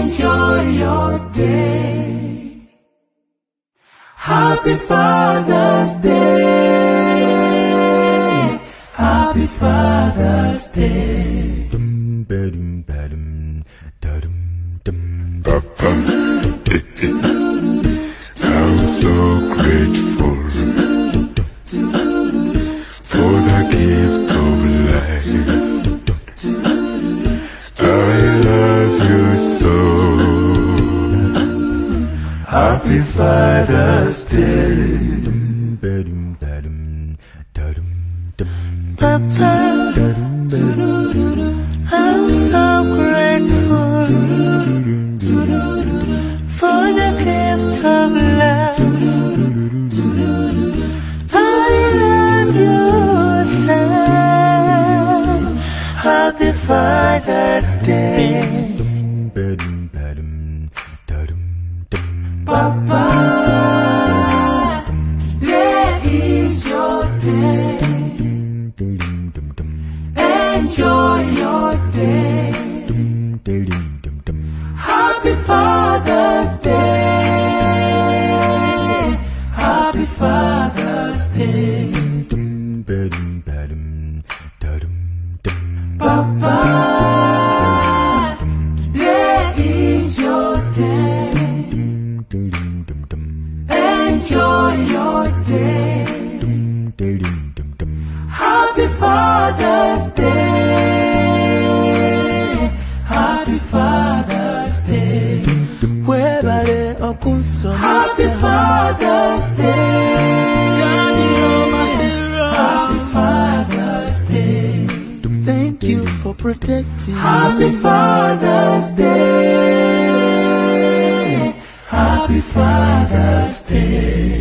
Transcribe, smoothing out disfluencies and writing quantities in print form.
Enjoy your day. Happy Father's Day. Happy Father's Day. I'm so grateful for the gift of life. I love you so. Happy Father's Day. Papa, I'm so grateful for the gift of love. I love you, son. Happy Father's Day. Papa, today is your day. Enjoy your day. Happy Father's Day. Happy Father's Day. Papa, today is your day. Enjoy your day. Happy Father's Day. Happy Father's Day. Happy Father's Day. Happy Father's Day. Thank you for protecting. Happy Father's Day. Happy Father's Day.